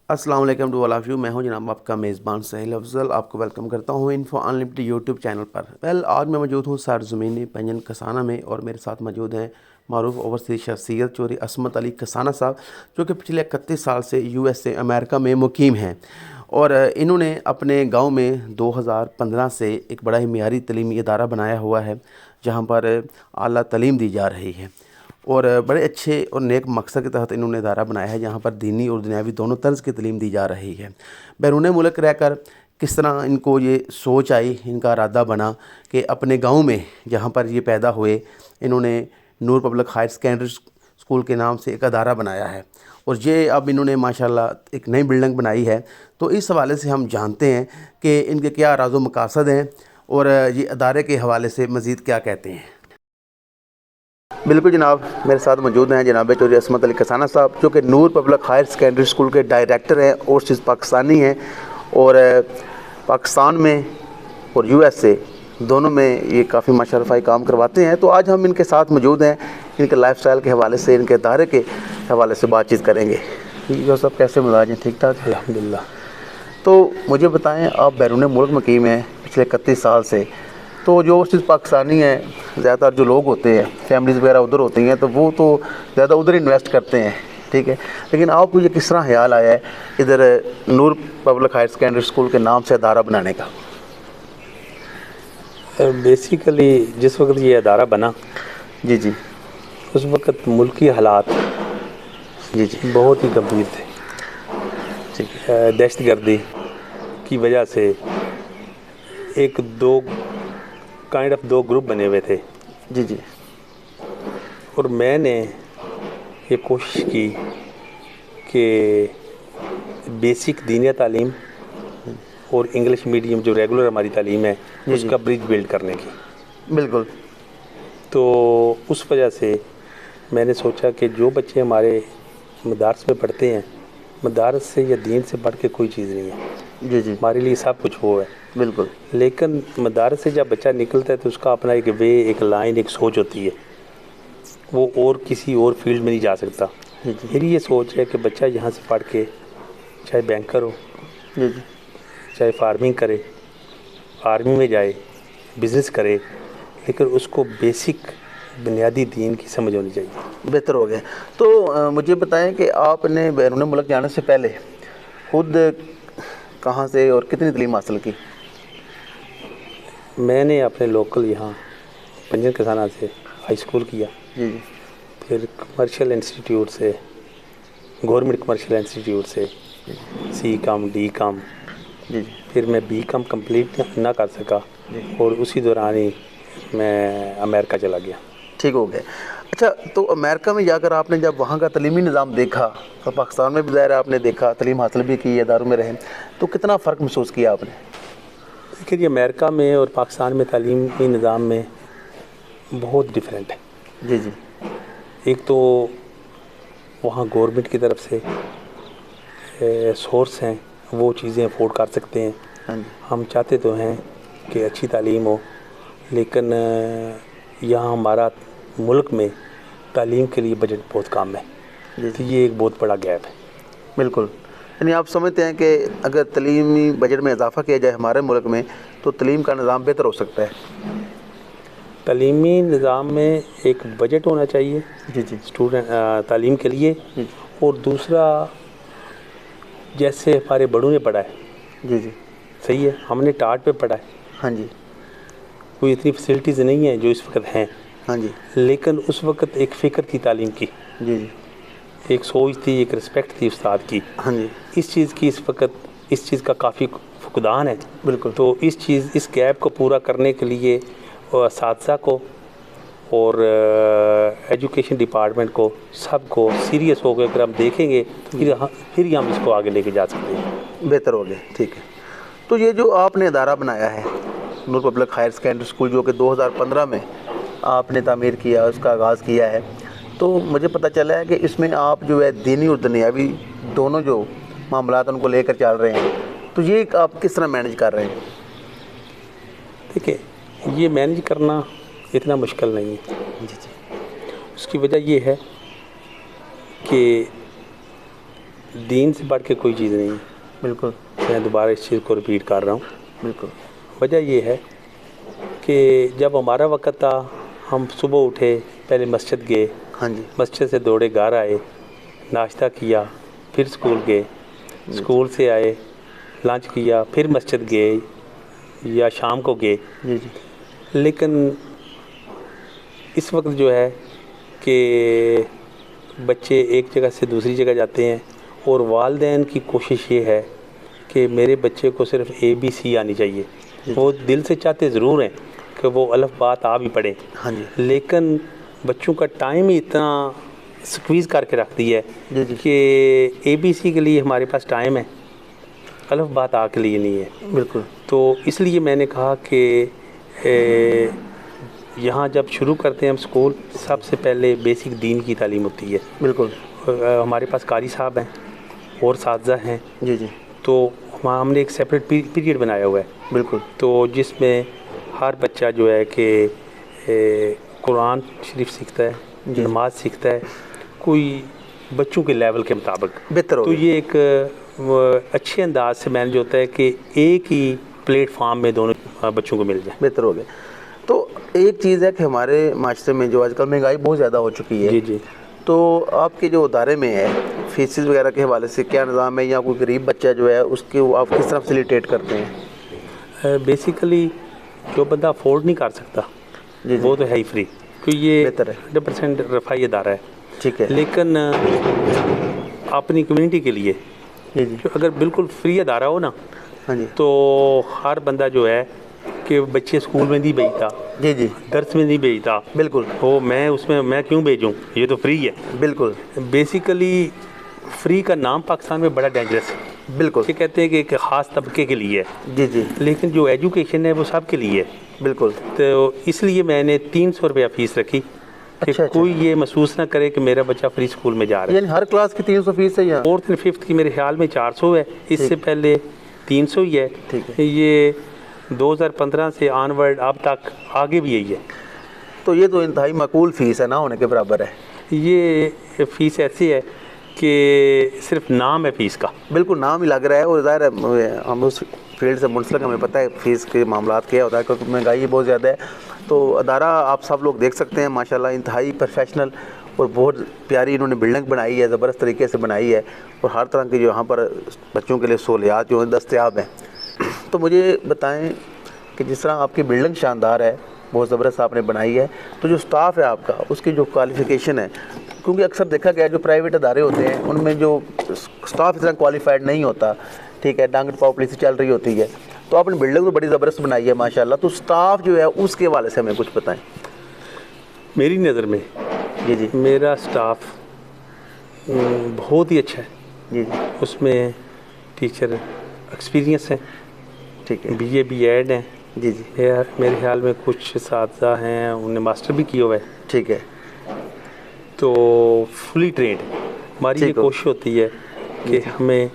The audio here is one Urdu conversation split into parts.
السلام علیکم ٹو آل آف یو. میں ہوں جناب آپ کا میزبان سہیل افضل. آپ کو ویلکم کرتا ہوں انفو انلمیٹڈ یوٹیوب چینل پر. آج میں موجود ہوں سرزمین پنجن کسانہ میں اور میرے ساتھ موجود ہیں معروف اوورسیز شخصیت چوہدری عصمت علی کسانہ صاحب، جو کہ پچھلے 31 سال سے USA امریکہ میں مقیم ہیں. اور انہوں نے اپنے گاؤں میں 2015 سے ایک بڑا ہی معیاری تعلیمی ادارہ بنایا ہوا ہے، جہاں پر اعلیٰ تعلیم دی جا رہی ہے. اور بڑے اچھے اور نیک مقصد کے تحت انہوں نے ادارہ بنایا ہے، جہاں پر دینی اور دنیاوی دونوں طرز کی تعلیم دی جا رہی ہے. بیرون ملک رہ کر کس طرح ان کو یہ سوچ آئی، ان کا ارادہ بنا کہ اپنے گاؤں میں جہاں پر یہ پیدا ہوئے، انہوں نے نور پبلک ہائر سیکنڈری اسکول کے نام سے ایک ادارہ بنایا ہے. اور یہ اب انہوں نے ماشاءاللہ ایک نئی بلڈنگ بنائی ہے. تو اس حوالے سے ہم جانتے ہیں کہ ان کے کیا اراز و مقاصد ہیں اور یہ ادارے کے حوالے سے مزید کیا کہتے ہیں. بالکل جناب، میرے ساتھ موجود ہیں جناب چوہدری عصمت علی کسانہ صاحب، جو کہ نور پبلک ہائر سیکنڈری اسکول کے ڈائریکٹر ہیں، اوورسیز پاکستانی ہیں، اور پاکستان میں اور USA دونوں میں یہ کافی ماشاء اللہ کام کرواتے ہیں. تو آج ہم ان کے ساتھ موجود ہیں، ان کے لائف سٹائل کے حوالے سے، ان کے ادارے کے حوالے سے بات چیت کریں گے. جو سب کیسے مزاج ہیں؟ ٹھیک ٹھاک الحمدللہ. تو مجھے بتائیں، آپ بیرون ملک مقیم ہیں پچھلے 31 سال سے. تو جو اوورسیز پاکستانی ہیں، زیادہ تر جو لوگ ہوتے ہیں، فیملیز وغیرہ ادھر ہوتی ہیں، تو وہ تو زیادہ ادھر انویسٹ کرتے ہیں، ٹھیک ہے. لیکن آپ کو یہ کس طرح خیال آیا ہے ادھر نور پبلک ہائر سیکنڈری اسکول کے نام سے ادارہ بنانے کا؟ بیسیکلی جس وقت یہ ادارہ بنا، جی اس وقت ملکی حالات جی بہت ہی گمبھیر تھے. دہشت گردی کی وجہ سے دو گروپ بنے ہوئے تھے. جی اور میں نے یہ کوشش کی کہ بیسک دینی تعلیم اور انگلش میڈیم جو ریگولر ہماری تعلیم ہے اس کا برج بلڈ کرنے کی. بالکل. تو اس وجہ سے میں نے سوچا کہ جو بچے ہمارے مدارس میں پڑھتے ہیں، مدارس سے یا دین سے بڑھ کے کوئی چیز نہیں ہے. جی ہمارے لیے سب کچھ وہ ہے. بالکل. لیکن مدارس سے جب بچہ نکلتا ہے تو اس کا اپنا ایک وے، ایک لائن، ایک سوچ ہوتی ہے. وہ اور کسی اور فیلڈ میں نہیں جا سکتا. میری یہ سوچ ہے کہ بچہ یہاں سے پڑھ کے چاہے بینکر ہو، چاہے فارمنگ کرے، آرمی میں جائے، بزنس کرے، لیکن اس کو بیسک بنیادی دین کی سمجھ ہونی چاہیے. بہتر ہو گیا. تو مجھے بتائیں کہ آپ نے بیرون ملک جانے سے پہلے خود کہاں سے اور کتنی تعلیم حاصل کی؟ میں نے اپنے لوکل یہاں پنجن کسانہ سے ہائی اسکول کیا. پھر کمرشل انسٹیٹیوٹ سے، گورنمنٹ کمرشل انسٹیٹیوٹ سے C.Com D.Com. پھر میں B.Com کمپلیٹ نہ کر سکا اور اسی دوران ہی میں امریکہ چلا گیا. ٹھیک ہو گیا. اچھا، تو امریکہ میں جا کر آپ نے جب وہاں کا تعلیمی نظام دیکھا، تو پاکستان میں بھی ظاہر آپ نے دیکھا، تعلیم حاصل بھی کی، اداروں میں رہے، تو کتنا فرق محسوس کیا آپ نے؟ دیکھیے، امریکہ میں اور پاکستان میں تعلیمی نظام میں بہت ڈفرینٹ ہے. جی ایک تو وہاں گورنمنٹ کی طرف سے سورس ہیں، وہ چیزیں افورڈ کر سکتے ہیں. ہم چاہتے تو ہیں کہ اچھی تعلیم ہو، لیکن یہاں ہمارا ملک میں تعلیم کے لیے بجٹ بہت کم ہے. تو یہ ایک بہت بڑا گیپ ہے. بالکل. یعنی آپ سمجھتے ہیں کہ اگر تعلیمی بجٹ میں اضافہ کیا جائے ہمارے ملک میں تو تعلیم کا نظام بہتر ہو سکتا ہے؟ تعلیمی نظام میں ایک بجٹ ہونا چاہیے اسٹوڈنٹ تعلیم کے لیے. اور دوسرا، جیسے ہمارے بڑوں نے پڑھا ہے، صحیح ہے، ہم نے ٹاٹ پہ پڑھا ہے. کوئی اتنی فیسلٹیز نہیں ہیں جو اس وقت ہیں. لیکن اس وقت ایک فکر تھی تعلیم کی، ایک سوچ تھی، ایک رسپیکٹ تھی استاد کی. اس چیز کی اس وقت اس چیز کا کافی فقدان ہے. بالکل. تو اس گیپ کو پورا کرنے کے لیے اساتذہ کو اور ایجوکیشن ڈپارٹمنٹ کو، سب کو سیریس ہو کے اگر ہم دیکھیں گے پھر ہی ہم اس کو آگے لے کے جا سکتے ہیں. بہتر ہو گیا. ٹھیک ہے. تو یہ جو آپ نے ادارہ بنایا ہے نور پبلک ہائر سیکنڈری اسکول، جو کہ 2015 میں آپ نے تعمیر کیا، اس کا آغاز کیا ہے، تو مجھے پتہ چلا ہے کہ اس میں آپ جو ہے دینی اور دنیاوی دونوں جو معاملات ان کو لے کر چل رہے ہیں. تو یہ آپ کس طرح مینیج کر رہے ہیں؟ دیکھیں، یہ مینیج کرنا اتنا مشکل نہیں ہے. اس کی وجہ یہ ہے کہ دین سے بڑھ کے کوئی چیز نہیں ہے. بالکل. میں دوبارہ اس چیز کو ریپیٹ کر رہا ہوں. بالکل. وجہ یہ ہے کہ جب ہمارا وقت تھا ہم صبح اٹھے, پہلے مسجد گئے, ہاں جی. مسجد سے دوڑے گھر آئے, ناشتہ کیا, پھر اسکول گئے, اسکول سے آئے, لنچ کیا, پھر مسجد گئے یا شام کو گئے. جی جی. لیکن اس وقت جو ہے کہ بچے ایک جگہ سے دوسری جگہ جاتے ہیں, اور والدین کی کوشش یہ ہے کہ میرے بچے کو صرف ABC آنی چاہیے. وہ دل سے چاہتے ضرور ہیں کہ وہ الف بات آپ ہی پڑھیں, ہاں جی. لیکن بچوں کا ٹائم ہی اتنا سکویز کر کے رکھ دی ہے جی جی. کہ ABC کے لیے ہمارے پاس ٹائم ہے, الف بات آ کے لیے نہیں ہے. بالکل. تو اس لیے میں نے کہا کہ یہاں جب شروع کرتے ہیں ہم اسکول, سب سے پہلے بیسک دین کی تعلیم ہوتی ہے. بالکل. ہمارے پاس قاری صاحب ہیں اور اساتذہ ہیں. جی جی. تو ہم نے ایک سیپریٹ پیریڈ بنایا ہوا ہے. بالکل. تو جس میں ہر بچہ جو ہے کہ قرآن شریف سیکھتا ہے, نماز سیکھتا ہے, کوئی بچوں کے لیول کے مطابق. بہتر ہو تو یہ ایک اچھے انداز سے مینج ہوتا ہے کہ ایک ہی پلیٹ فارم میں دونوں بچوں کو مل جائے. بہتر ہو گیا. تو ایک چیز ہے کہ ہمارے معاشرے میں جو آج کل مہنگائی بہت زیادہ ہو چکی ہے. جی جی. تو آپ کے جو ادارے میں ہے فیسز وغیرہ کے حوالے سے کیا نظام ہے, یا کوئی غریب بچہ جو ہے اس کے آپ کس طرح فیسیلیٹیٹ کرتے ہیں؟ بیسیکلی جو بندہ افورڈ نہیں کر سکتا وہ تو ہے ہی فری, کیونکہ یہ بہتر ہے. 100% رفاہی ادارہ ہے. ٹھیک ہے. لیکن اپنی کمیونٹی کے لیے جی جی. جو اگر بالکل فری ادارہ ہو نا, ہاں جی. تو ہر بندہ جو ہے کہ بچے اسکول میں نہیں بھیجتا, جی جی. درس میں نہیں بھیجتا, بالکل. وہ میں اس میں کیوں بھیجوں, یہ تو فری ہے. بالکل. بیسیکلی فری کا نام پاکستان میں بڑا ڈینجرس ہے. بالکل. یہ کہتے ہیں کہ ایک خاص طبقے کے لیے ہے. جی جی. لیکن جو ایجوکیشن ہے وہ سب کے لیے ہے. بالکل. تو اس لیے میں نے 300 روپیہ فیس رکھی کہ اچھا. کوئی یہ محسوس نہ کرے کہ میرا بچہ فری اسکول میں جا رہا ہے. یعنی ہر کلاس کی 300 فیس ہے یہاں؟ 4th and 5th کی میرے خیال میں 400 ہے, اس سے پہلے 300 ہی ہے. ٹھیک ہے. یہ 2015 سے آن ورڈ اب تک آگے بھی یہی ہے. تو یہ تو انتہائی معقول فیس ہے, نہ ہونے کے برابر ہے. یہ فیس ایسی ہے کہ صرف نام ہے فیس کا. بالکل نام ہی لگ رہا ہے, اور ظاہر ہے ہم اس فیلڈ سے منسلک, ہمیں پتہ ہے فیس کے معاملات کیا ہوتا ہے, کیونکہ مہنگائی بہت زیادہ ہے. تو ادارہ آپ سب لوگ دیکھ سکتے ہیں ماشاءاللہ انتہائی پروفیشنل اور بہت پیاری انہوں نے بلڈنگ بنائی ہے, زبردست طریقے سے بنائی ہے, اور ہر طرح کی جو یہاں پر بچوں کے لیے سہولیات جو ہیں دستیاب ہیں. تو مجھے بتائیں کہ جس طرح آپ کی بلڈنگ شاندار ہے, بہت زبردست آپ نے بنائی ہے, تو جو سٹاف ہے آپ کا اس کی جو کوالیفیکیشن ہے, کیونکہ اکثر دیکھا گیا جو پرائیویٹ ادارے ہوتے ہیں ان میں جو سٹاف اتنا کوالیفائڈ نہیں ہوتا, ٹھیک ہے, ڈانگٹ پاپولیسی چل رہی ہوتی ہے. تو آپ نے بلڈنگ تو بڑی زبردست بنائی ہے ماشاءاللہ, تو سٹاف جو ہے اس کے حوالے سے ہمیں کچھ بتائیں. میری نظر میں جی جی. میرا سٹاف بہت ہی اچھا ہے. جی جی. اس میں ٹیچر ایکسپیرینس ہیں, ٹھیک ہے. BA B.Ed ہیں. جی جی. میرے خیال میں کچھ اساتذہ ہیں انہوں نے ماسٹر بھی کیا ہوا ہے. ٹھیک ہے. تو فلی ٹرینڈ. ہماری یہ کوشش ہوتی ہے کہ ہمیں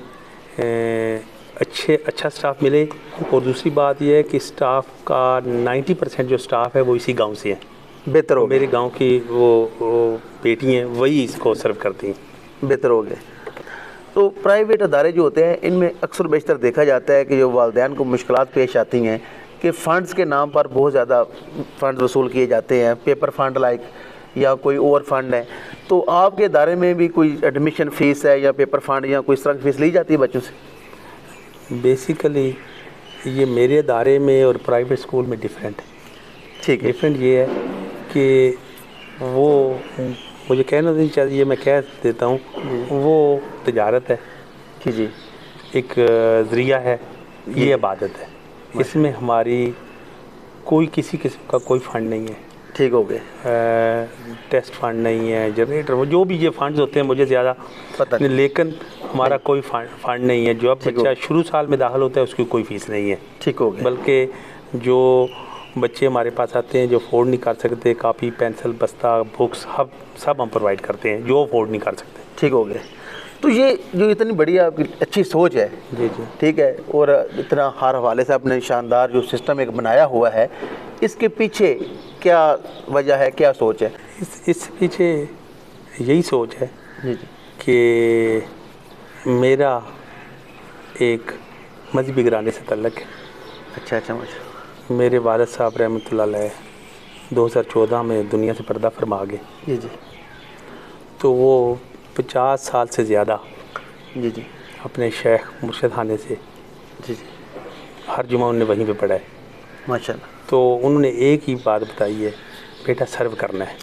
اچھا سٹاف ملے, اور دوسری بات یہ ہے کہ سٹاف کا 90% جو سٹاف ہے وہ اسی گاؤں سے ہیں. بہتر ہو. میرے گاؤں کی وہ بیٹی ہیں وہی اس کو سرو کرتی ہیں. بہتر ہو گئے. تو پرائیویٹ ادارے جو ہوتے ہیں ان میں اکثر بیشتر دیکھا جاتا ہے کہ جو والدین کو مشکلات پیش آتی ہیں کہ فنڈز کے نام پر بہت زیادہ فنڈز وصول کیے جاتے ہیں, پیپر فنڈ لائک, یا کوئی اوور فنڈ ہے. تو آپ کے ادارے میں بھی کوئی ایڈمیشن فیس ہے یا پیپر فنڈ یا کوئی اس طرح کی فیس لی جاتی ہے بچوں سے؟ بیسیکلی یہ میرے ادارے میں اور پرائیویٹ اسکول میں ڈفرینٹ ہے. ٹھیک ہے. ڈفرینٹ یہ ہے کہ وہ مجھے کہنا نہیں چاہیے, میں کہہ دیتا ہوں, وہ تجارت ہے. جی جی. ایک ذریعہ ہے, یہ عبادت ہے. اس میں ہماری کوئی کسی قسم کا کوئی فنڈ نہیں ہے. ٹھیک ہو گئے. ٹیسٹ فنڈ نہیں ہے, جنریٹر, وہ جو بھی یہ فنڈز ہوتے ہیں مجھے زیادہ پتہ نہیں, لیکن ہمارا کوئی فنڈ نہیں ہے. جو اب بچہ شروع سال میں داخل ہوتا ہے اس کی کوئی فیس نہیں ہے. ٹھیک ہو گیا. بلکہ جو بچے ہمارے پاس آتے ہیں جو افورڈ نہیں کر سکتے, کاپی پینسل بستہ بکس سب ہم پرووائڈ کرتے ہیں جو افورڈ نہیں کر سکتے. ٹھیک ہو گئے. تو یہ جو اتنی بڑی آپ کی اچھی سوچ ہے, جی جی, ٹھیک ہے, اور اتنا ہر حوالے سے اپنے شاندار جو سسٹم ایک بنایا ہوا ہے, اس کے پیچھے کیا وجہ ہے, کیا سوچ ہے؟ اس پیچھے یہی سوچ ہے جی جی, کہ میرا ایک مذہبی گھرانے سے تعلق ہے. اچھا اچھا ماشاء میرے والد صاحب رحمۃ اللہ علیہ 2014 میں دنیا سے پردہ فرما گئے. جی جی تو وہ 50 سال سے زیادہ جی جی اپنے شیخ مرشد خانے سے جی جی ہر جمعہ انہوں نے وہیں پہ پڑھا ہے. ماشاء اللہ. تو انہوں نے ایک ہی بات بتائی ہے, بیٹا سرو کرنا ہے,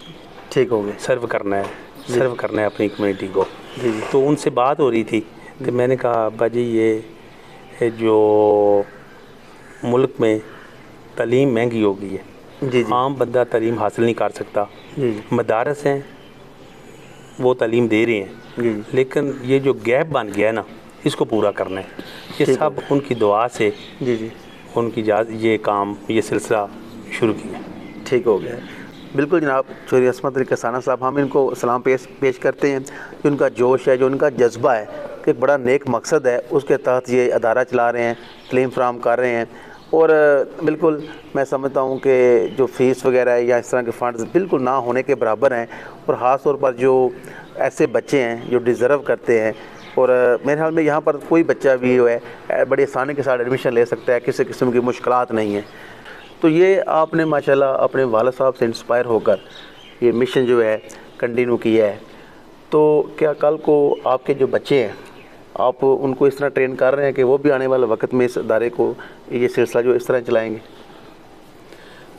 ٹھیک ہو گیا. سرو کرنا ہے, سرو کرنا ہے اپنی کمیونٹی کو. جی جی تو ان سے بات ہو رہی تھی تو میں نے کہا ابا جی یہ جو ملک میں تعلیم مہنگی ہو گئی ہے, جی جی عام بندہ تعلیم حاصل نہیں کر سکتا. جی جی مدارس ہیں وہ تعلیم دے رہے ہیں, جی جی لیکن یہ جو گیپ بن گیا ہے نا, اس کو پورا کرنا ہے. یہ ٹھیک سب ان کی دعا سے جی جی ان کی یہ کام, یہ سلسلہ شروع کیا. ٹھیک ہو گیا. بالکل جناب, چودھری عصمت علی کسانہ صاحب, ہم ان کو سلام پیش کرتے ہیں. جو ان کا جوش ہے, جو ان کا جذبہ ہے کہ ایک بڑا نیک مقصد ہے, اس کے تحت یہ ادارہ چلا رہے ہیں, تعلیم فراہم کر رہے ہیں. اور بالکل میں سمجھتا ہوں کہ جو فیس وغیرہ ہے یا اس طرح کے فنڈز بالکل نہ ہونے کے برابر ہیں. اور خاص طور پر جو ایسے بچے ہیں جو ڈیزرو کرتے ہیں, اور میرے خیال میں یہاں پر کوئی بچہ بھی جو ہے بڑی آسانی کے ساتھ ایڈمیشن لے سکتا ہے, کسی قسم کی مشکلات نہیں ہیں. تو یہ آپ نے ماشاءاللہ اپنے والد صاحب سے انسپائر ہو کر یہ مشن جو ہے کنٹینیو کیا ہے. تو کیا کل کو آپ کے جو بچے ہیں, آپ ان کو اس طرح ٹرین کر رہے ہیں کہ وہ بھی آنے والے وقت میں اس ادارے کو, یہ سلسلہ جو اس طرح چلائیں گے؟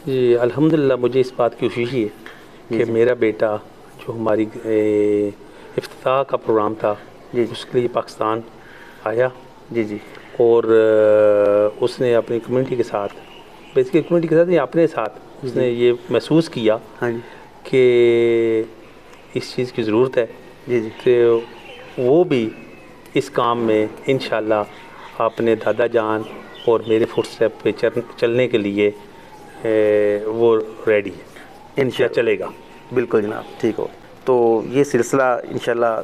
جی الحمدللہ, مجھے اس بات کی خوشی ہے کہ میرا بیٹا جو ہماری افتتاح کا پروگرام تھا جی اس کے لیے پاکستان آیا, جی جی اور اس نے اپنی کمیونٹی کے ساتھ, بیسیکلی کمیونٹی کے ساتھ نہیں اپنے ساتھ, اس نے یہ محسوس کیا ہاں جی کہ اس چیز کی ضرورت ہے جی جی کہ وہ بھی اس کام میں انشاءاللہ اپنے دادا جان اور میرے فٹ اسٹیپ پہ چلنے کے لیے وہ ریڈی ہے, انشاءاللہ چلے گا. بالکل جناب, ٹھیک ہو. تو یہ سلسلہ انشاءاللہ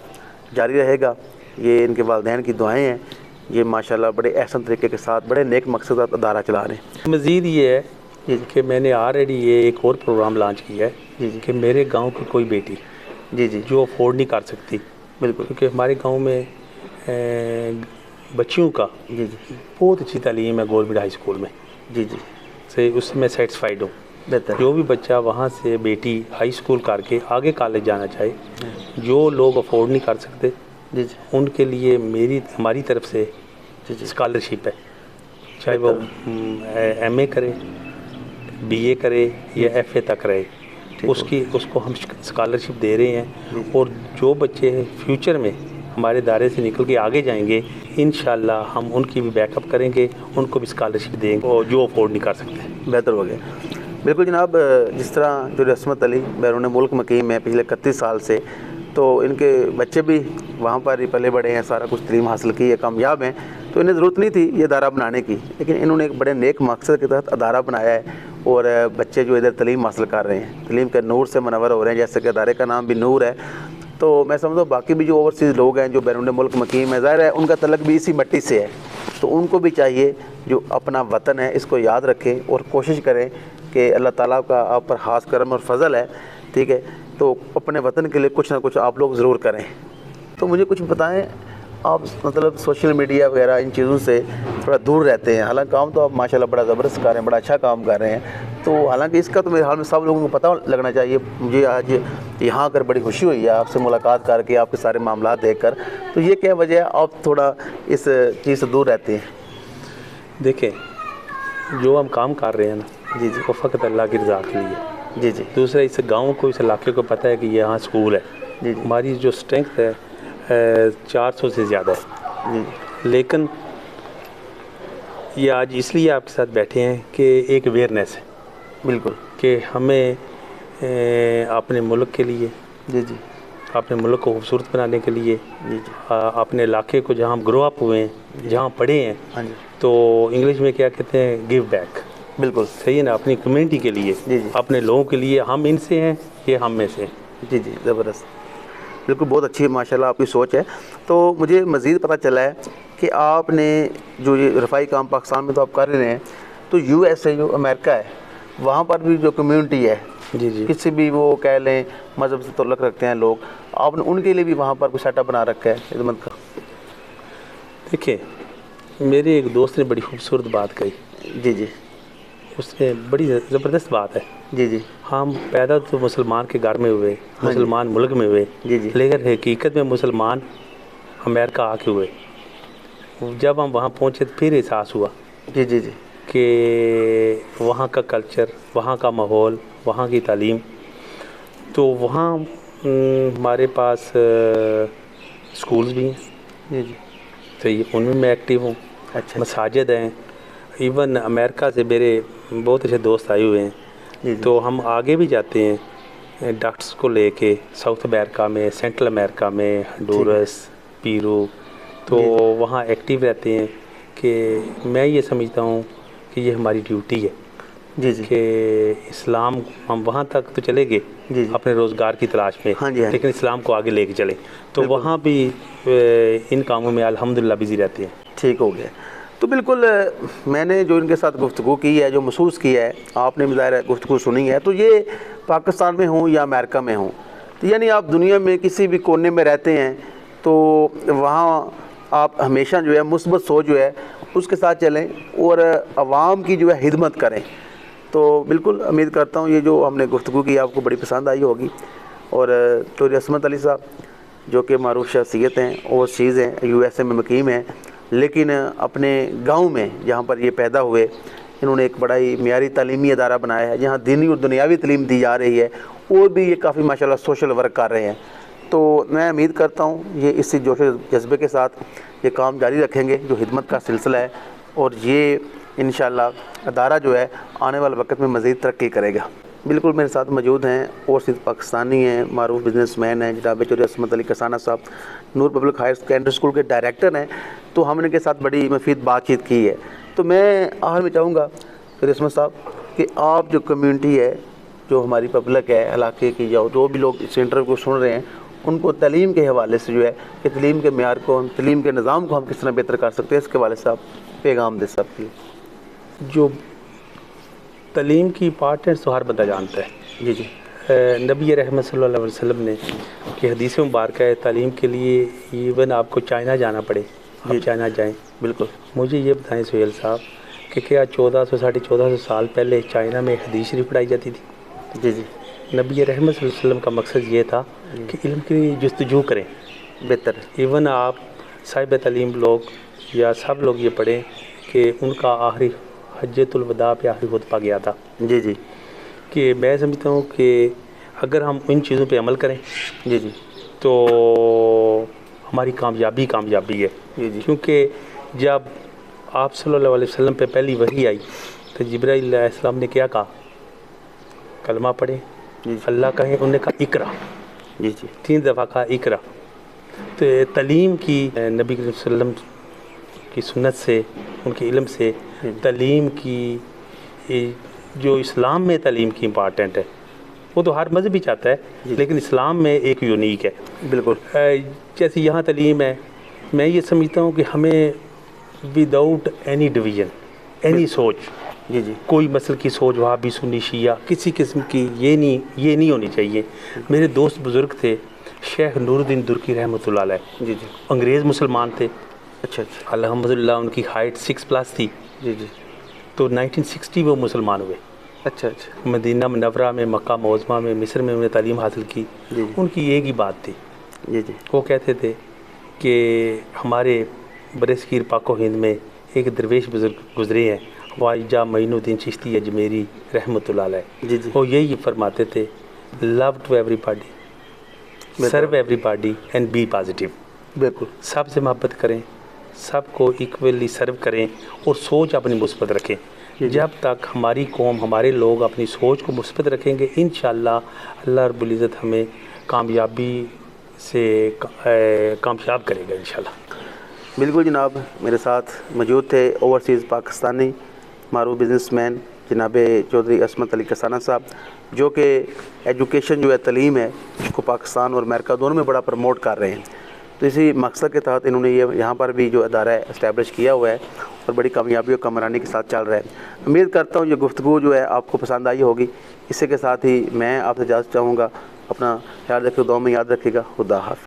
جاری رہے گا. یہ ان کے والدین کی دعائیں ہیں. یہ ماشاءاللہ بڑے احسن طریقے کے ساتھ بڑے نیک مقصد ادارہ چلا رہے ہیں. مزید یہ ہے کہ میں نے آلریڈی یہ ایک اور پروگرام لانچ کیا ہے جی جی کہ میرے گاؤں کی کوئی بیٹی جی جی جو افورڈ نہیں کر سکتی, بالکل کیونکہ ہمارے گاؤں میں بچیوں کا جی جی بہت اچھی تعلیم ہے گورنمنٹ ہائی اسکول میں جی جی سے, اس سے میں سیٹسفائیڈ ہوں. بہتر. جو بھی بچہ وہاں سے بیٹی ہائی اسکول کر کے آگے کالج جانا چاہے, جو لوگ افورڈ نہیں کر سکتے جی جی ان کے لیے ہماری طرف سے جی جی اسکالرشپ ہے, چاہے وہ ایم اے کرے, بی اے کرے یا ایف اے تک رہے, اس کو ہم اسکالرشپ دے رہے ہیں. اور جو بچے فیوچر میں ہمارے ادارے سے نکل کے آگے جائیں گے, انشاءاللہ ہم ان کی بھی بیک اپ کریں گے, ان کو بھی اسکالرشپ دیں گے, اور جو افورڈ نہیں کر سکتے. بہتر ہو گیا. بالکل جناب, جس طرح جو عصمت علی بیرون ملک مقیم ہے پچھلے 31 سال سے, تو ان کے بچے بھی وہاں پر ہی پلے بڑے ہیں, سارا کچھ تعلیم حاصل کی ہے, کامیاب ہیں. تو انہیں ضرورت نہیں تھی یہ ادارہ بنانے کی, لیکن انہوں نے ایک بڑے نیک مقصد کے تحت ادارہ بنایا ہے. اور بچے جو ادھر تعلیم حاصل کر رہے ہیں, تعلیم کے نور سے منور ہو رہے ہیں, جیسے کہ ادارے کا نام بھی نور ہے. تو میں سمجھتا ہوں باقی بھی جو اوورسیز لوگ ہیں جو بیرون ملک مقیم ہے, ظاہر ہے ان کا تعلق بھی اسی مٹی سے ہے, تو ان کو بھی چاہیے جو اپنا وطن ہے اس کو یاد رکھیں اور کوشش کریں کہ اللہ تعالیٰ کا آپ پر خاص کرم اور فضل ہے, ٹھیک ہے, تو اپنے وطن کے لیے کچھ نہ کچھ آپ لوگ ضرور کریں. تو مجھے کچھ بتائیں, آپ مطلب سوشل میڈیا وغیرہ ان چیزوں سے تھوڑا دور رہتے ہیں, حالانکہ کام تو آپ ماشاءاللہ بڑا زبردست کر رہے ہیں, بڑا اچھا کام کر رہے ہیں. تو حالانکہ اس کا تو میرے حال میں سب لوگوں کو پتہ لگنا چاہیے. مجھے آج یہاں آ کر بڑی خوشی ہوئی ہے آپ سے ملاقات کر کے, آپ کے سارے معاملات دیکھ کر. تو یہ کیا وجہ ہے آپ تھوڑا اس چیز سے دور رہتے ہیں؟ دیکھیں, جو ہم کام کر رہے ہیں نا, جی جی وہ فقط اللہ کی رضا کے لیے. جی جی دوسرا, اس گاؤں کو, اس علاقے کو پتہ ہے کہ یہاں اسکول ہے. جی جی ہماری جو اسٹرینتھ ہے 400 سے زیادہ ہے. جی لیکن یہ آج اس لیے آپ کے ساتھ بیٹھے ہیں کہ ایک اویئرنیس ہے بالکل. کہ ہمیں اپنے ملک کے لیے, جی جی اپنے ملک کو خوبصورت بنانے کے لیے, جی جی اپنے علاقے کو جہاں ہم گرو اپ ہوئے ہیں, جہاں پڑھے ہیں, ہاں جی تو انگلش میں کیا کہتے ہیں, گیو بیک. بالکل صحیح ہے نا, اپنی کمیونٹی کے لیے, جی جی اپنے لوگوں کے لیے. ہم ان سے ہیں, یہ ہم میں سے ہیں. جی جی زبردست, بالکل بہت اچھی ماشاءاللہ آپ کی سوچ ہے. تو مجھے مزید پتہ چلا ہے کہ آپ نے جو یہ رفائی کام پاکستان میں تو آپ کر رہے ہیں, تو یو ایس اے جو امریکہ ہے, وہاں پر بھی جو کمیونٹی ہے, جی جی کسی بھی وہ کہہ لیں مذہب سے تعلق رکھتے ہیں لوگ, آپ نے ان کے لیے بھی وہاں پر کوئی سیٹ اپ بنا رکھا ہے خدمت کا؟ دیکھیں میرے ایک دوست نے بڑی خوبصورت بات کہی، جی جی اس نے بڑی زبردست بات ہے. جی جی ہم پیدا تو مسلمان کے گھر میں ہوئے، مسلمان ملک میں ہوئے، جی جی لیکن حقیقت میں مسلمان امریکہ آ کے ہوئے. جب ہم وہاں پہنچے تو پھر احساس ہوا جی جی جی کہ وہاں کا کلچر، وہاں کا ماحول، وہاں کی تعلیم. تو وہاں ہمارے پاس اسکولز بھی ہیں، جی جی تو ان میں ایکٹیو ہوں. اچھا مساجد ہیں. ایون امریکہ سے میرے بہت اچھے دوست آئے ہوئے ہیں. جی جی تو ہم آگے بھی جاتے ہیں ڈاکٹرس کو لے کے، ساؤتھ امریکہ میں، سینٹرل امریکہ میں، ٹھیک ہے ہنڈورس، پیرو. تو جی جی وہاں ایکٹیو رہتے ہیں. کہ میں یہ سمجھتا ہوں کہ یہ ہماری ڈیوٹی ہے جی جی کہ اسلام ہم وہاں تک تو چلے گئے جی جی اپنے روزگار کی تلاش میں، ہاں جی ہاں جی لیکن اسلام کو آگے لے کے چلیں. تو بالکل وہاں بھی ان کاموں میں الحمدللہ بزی رہتے ہیں. ٹھیک ہو گیا. تو بالکل میں نے جو ان کے ساتھ گفتگو کی ہے، جو محسوس کیا ہے، آپ نے ظاہر ہے گفتگو سنی ہے، تو یہ پاکستان میں ہوں یا امریکہ میں ہوں، تو یعنی آپ دنیا میں کسی بھی کونے میں رہتے ہیں تو وہاں آپ ہمیشہ جو ہے مثبت سوچ جو ہے اس کے ساتھ چلیں اور عوام کی جو ہے خدمت کریں. تو بالکل امید کرتا ہوں یہ جو ہم نے گفتگو کی آپ کو بڑی پسند آئی ہوگی. اور چودھری عصمت علی صاحب جو کہ معروف شخصیت ہیں، اوورسیز ہیں، USA میں مقیم ہیں، لیکن اپنے گاؤں میں جہاں پر یہ پیدا ہوئے انہوں نے ایک بڑا ہی معیاری تعلیمی ادارہ بنایا ہے جہاں دینی اور دنیاوی تعلیم دی جا رہی ہے، اور بھی یہ کافی ماشاءاللہ سوشل ورک کر رہے ہیں. تو میں امید کرتا ہوں یہ اسی جوش و جذبے کے ساتھ یہ کام جاری رکھیں گے جو خدمت کا سلسلہ ہے، اور یہ انشاءاللہ ادارہ جو ہے آنے والے وقت میں مزید ترقی کرے گا. بالکل میرے ساتھ موجود ہیں اوورسیز پاکستانی ہیں، معروف بزنس مین ہیں جناب چودھری عصمت علی کسانہ صاحب، نور پبلک ہائر سیکنڈری اسکول کے ڈائریکٹر ہیں. تو ہم نے ان کے ساتھ بڑی مفید بات چیت کی ہے. تو میں آخر میں چاہوں گا چودھری عصمت صاحب کہ آپ جو کمیونٹی ہے، جو ہماری پبلک ہے علاقے کی، جو بھی لوگ اس انٹرویو کو سن رہے ہیں، ان کو تعلیم کے حوالے سے جو ہے کہ تعلیم کے معیار کو، تعلیم کے نظام کو ہم کس طرح بہتر کر سکتے ہیں، اس کے حوالے سے آپ پیغام دے سکتے ہیں. جو تعلیم کی امپارٹینس تو ہر بندہ جانتا ہے. جی جی نبی رحمت صلی اللہ علیہ وسلم نے کہ حدیث مبارکہ ہے تعلیم کے لیے ایون آپ کو چائنا جانا پڑے جی آپ چائنا جائیں. بالکل مجھے یہ بتائیں سہیل صاحب کہ کیا 1400 سال پہلے چائنا میں حدیث شریف پڑھائی جاتی تھی؟ جی جی نبی رحمت صلی اللہ علیہ وسلم کا مقصد یہ تھا کہ علم کی جستجو کریں. بہتر ہے. ایون آپ صاحب تعلیم لوگ یا سب لوگ یہ پڑھیں کہ ان کا آخری حجۃ الوداع پہ آخری خطبہ گیا تھا. جی جی کہ میں سمجھتا ہوں کہ اگر ہم ان چیزوں پہ عمل کریں جی جی تو ہماری کامیابی ہے. جی جی کیونکہ جب آپ صلی اللہ علیہ وسلم پہ پہلی وحی آئی تو جبرائیل علیہ السلام نے کیا کہا؟ کلمہ پڑھیں، جی اللہ کہیں، انہوں نے کہا اقرا، جی جی 3 دفعہ کہا اقرا. تو تعلیم کی نبی صلی اللہ علیہ وسلم کی سنت سے، ان کے علم سے تعلیم کی، جو اسلام میں تعلیم کی امپارٹنٹ ہے وہ تو ہر مذہب بھی چاہتا ہے، لیکن اسلام میں ایک یونیک ہے. بالکل جیسے یہاں تعلیم ہے، میں یہ سمجھتا ہوں کہ ہمیں وداؤٹ اینی ڈویژن، اینی سوچ، جی جی کوئی مسل کی سوچ وہاں بھی سنی شیعہ کسی قسم کی یہ نہیں ہونی چاہیے. میرے دوست بزرگ تھے شیخ نور الدین درکی رحمۃ اللہ علیہ، جی جی انگریز مسلمان تھے. اچھا اچھا الحمدللہ ان کی ہائٹ 6+ تھی. جی جی تو 1960 وہ مسلمان ہوئے. اچھا اچھا مدینہ منورہ میں، مکہ معظمہ میں، مصر میں انہوں نے تعلیم حاصل کی. جی ان کی ایک ہی بات تھی، جی جی وہ کہتے تھے کہ ہمارے برصغیر پاک و ہند میں ایک درویش بزرگ گزرے ہیں، خواجہ معین الدین چشتی اجمیری رحمۃ اللہ علیہ. جی جی وہ یہی فرماتے تھے love to everybody, serve everybody and be positive. بالکل سب سے محبت کریں، سب کو ایکولی سرو کریں اور سوچ اپنی مثبت رکھیں. جی جب تک ہماری قوم، ہمارے لوگ اپنی سوچ کو مثبت رکھیں گے، انشاءاللہ اللہ رب العزت ہمیں کامیابی سے کامیاب کرے گا انشاءاللہ. بالکل جناب، میرے ساتھ موجود تھے اوورسیز پاکستانی معروف بزنس مین جناب چودھری عصمت علی کسانہ صاحب، جو کہ ایجوکیشن جو ہے تعلیم ہے اس کو پاکستان اور امریکہ دونوں میں بڑا پروموٹ کر رہے ہیں. تو اسی مقصد کے تحت انہوں نے یہ یہاں پر بھی جو ادارہ ہے اسٹیبلش کیا ہوا ہے اور بڑی کامیابی اور کامرانی کے ساتھ چل رہا ہے. امید کرتا ہوں یہ گفتگو جو ہے آپ کو پسند آئی ہوگی. اسی کے ساتھ ہی میں آپ سے اجازت چاہوں گا. اپنا خیال رکھیں، دعا میں یاد رکھیے گا. خدا حافظ.